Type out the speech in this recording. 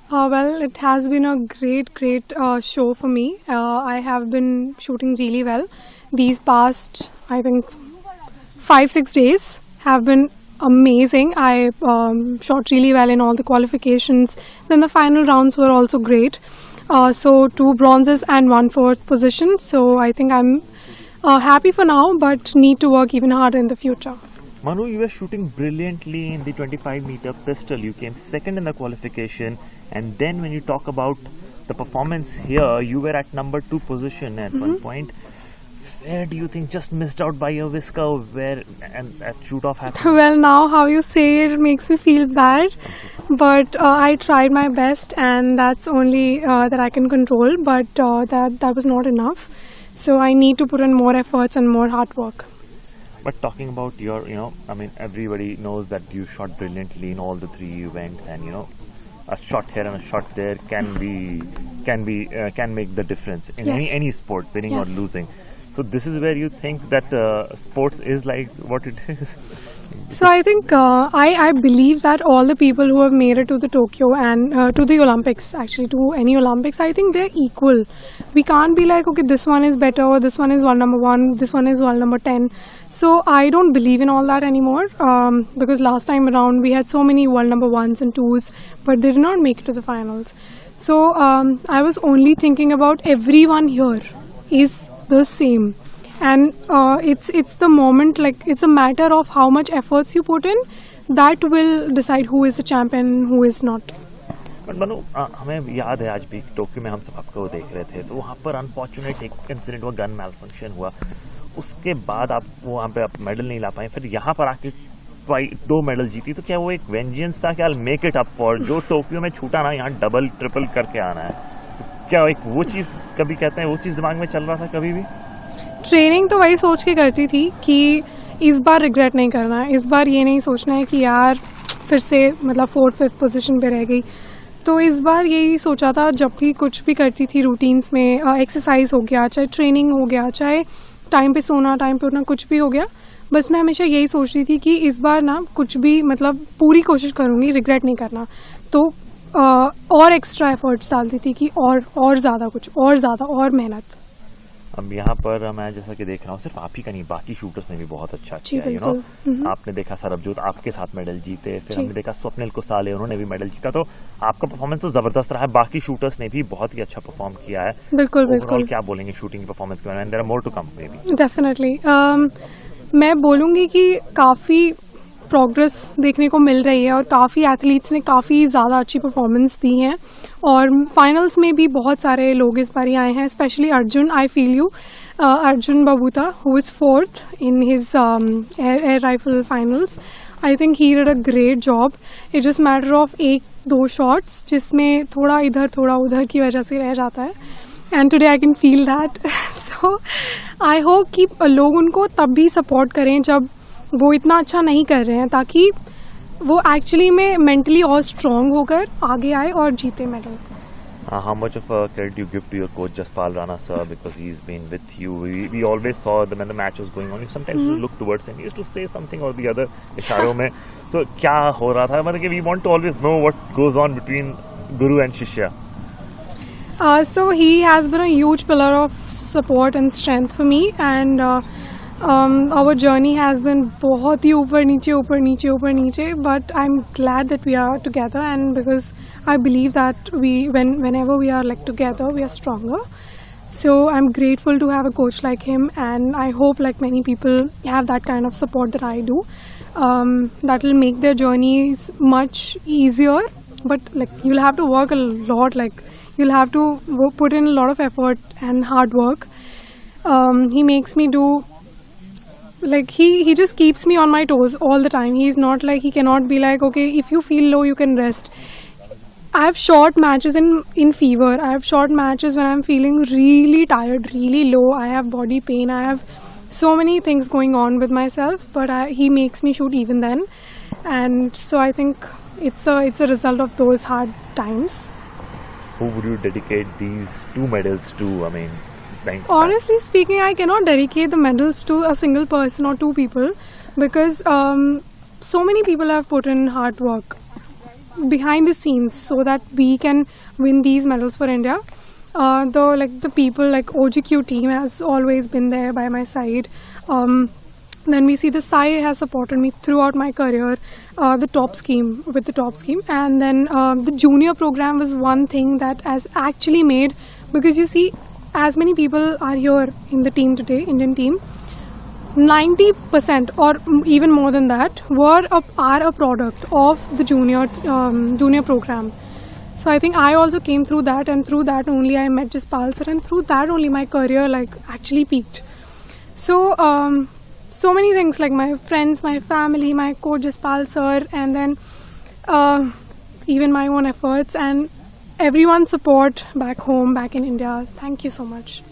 Well, it has been a great show for me. I have been shooting really well. These past, I think, 5 6 days have been amazing. I shot really well in all the qualifications. Then the final rounds were also great. So 2 bronzes and 1 4th position. So I think I'm happy for now, but need to work even harder in the future. Manu, you were shooting brilliantly in the 25-meter pistol. You came second in the qualification, and then when you talk about the performance here, you were at number 2 position at one point. Where do you think just missed out by a whisker where and that shoot off happened? Well, now how you say it makes me feel bad, but I tried my best, and that's only that I can control. But that was not enough, so I need to put in more efforts and more hard work. But talking about your, I mean, everybody knows that you shot brilliantly in all the 3 events, and a shot here and a shot there can make the difference in Yes. any sport, winning or Yes. losing. So this is where you think that sports is like what it is. So I think I believe that all the people who have made it to the Tokyo and to the Olympics, actually to any Olympics, I think they're equal. We can't be like, okay, this one is better, or this one is world number 1, this one is world number 10. So I don't believe in all that anymore, because last time around we had so many world number 1s and 2s, but they did not make it to the finals. So I was only thinking about everyone here is the same. And it's the moment, like it's a matter of how much efforts you put in that will decide who is the champion, who is not. But Manu, हमें याद है आज भी Tokyo में हम सब आपको देख रहे थे, तो वहाँ पर अनफॉर्चुनेट एक इंसिडेंट हुआ, गन मैल फंक्शन हुआ. उसके बाद आप वहाँ पे आप मेडल नहीं ला पाए, फिर यहाँ पर आके 2 मेडल जीती. तो क्या वो एक वेंजियंस था, क्या मेक इट अप फॉर जो टोक्यो में छूटा ना, यहाँ डबल ट्रिपल करके आना है? क्या एक वो चीज कभी कहते हैं वो चीज दिमाग में चल रहा था कभी भी? ट्रेनिंग तो वही सोच के करती थी कि इस बार रिग्रेट नहीं करना है, इस बार ये नहीं सोचना है कि यार फिर से मतलब 4th 5th पोजीशन पे रह गई. तो इस बार यही सोचा था, जब भी कुछ भी करती थी रूटीन्स में, एक्सरसाइज हो गया, चाहे ट्रेनिंग हो गया, चाहे टाइम पे सोना, टाइम पे उठना, कुछ भी हो गया, बस मैं हमेशा यही सोच रही थी कि इस बार ना कुछ भी मतलब पूरी कोशिश करूँगी, रिग्रेट नहीं करना. तो और एक्स्ट्रा एफर्ट्स डालती थी कि और ज़्यादा कुछ, और ज़्यादा और मेहनत. अब यहाँ पर मैं जैसा कि देख रहा हूँ, सिर्फ आप ही का नहीं, बाकी शूटर्स ने भी बहुत अच्छा किया. आपने देखा सरबजोत आपके साथ मेडल जीते, फिर हमने देखा स्वप्निल कुसाले, उन्होंने भी मेडल जीता. तो आपका परफॉर्मेंस तो जबरदस्त रहा है, बाकी शूटर्स ने भी बहुत ही अच्छा परफॉर्म किया है. बिल्कुल. क्या बोलेंगे शूटिंग की परफॉर्मेंस के बारे में? There are more to come maybe. Definitely मैं बोलूँगी कि काफ़ी प्रोग्रेस देखने को मिल रही है, और काफ़ी एथलीट्स ने काफ़ी ज़्यादा अच्छी परफॉर्मेंस दी हैं, और फाइनल्स में भी बहुत सारे लोग इस बार आए हैं, specially Arjun. I feel you, Arjun बबूता, who is 4th in his air rifle finals. I think he did a great job. It just matter of 1-2 shots जिसमें थोड़ा इधर थोड़ा उधर की वजह से रह जाता है, and today I can feel that. So I hope कि लोग उनको तब भी सपोर्ट करें जब वो इतना अच्छा नहीं कर रहे हैं, ताकि वो एक्चुअली में मेंटली और स्ट्रांग होकर आगे आए और जीते medal. How much of a credit you give to your coach Jaspal Rana sir, because he's been with you? We always saw when the match was going on, you sometimes used to look towards him, he used to say something or the other इशारों में. So क्या हो रहा था? मतलब कि we want to always know what goes on between Guru and Shishya. So he has been a huge pillar of support and strength for me, and our journey has been बहुत ही ऊपर नीचे, but I'm glad that we are together, and because I believe that whenever we are like together, we are stronger. So I'm grateful to have a coach like him, and I hope like many people have that kind of support that I do. That will make their journeys much easier, but like you'll have to work a lot, like you'll have to put in a lot of effort and hard work. He makes me do, like he just keeps me on my toes all the time. He's not like, he cannot be like, okay, if you feel low you can rest. I have short matches in fever. I have short matches when I'm feeling really tired, really low. I have body pain. I have so many things going on with myself, but he makes me shoot even then. And so I think it's a result of those hard times. Who would you dedicate these 2 medals to? I mean, honestly speaking, I cannot dedicate the medals to a single person or 2 people, because so many people have put in hard work. behind the scenes so that we can win these medals for India. The people like OGQ team has always been there by my side. Then we see the Sai has supported me throughout my career, the top scheme, and then the junior program was one thing that has actually made, because you see, as many people are here in the team today, Indian team, 90% or even more than that are a product of the junior program. So I think I also came through that, and through that only I met Jaspal sir, and through that only my career actually peaked. So so many things, like my friends, my family, my coach Jaspal sir, and then even my own efforts and everyone's support back home, back in India. Thank you so much.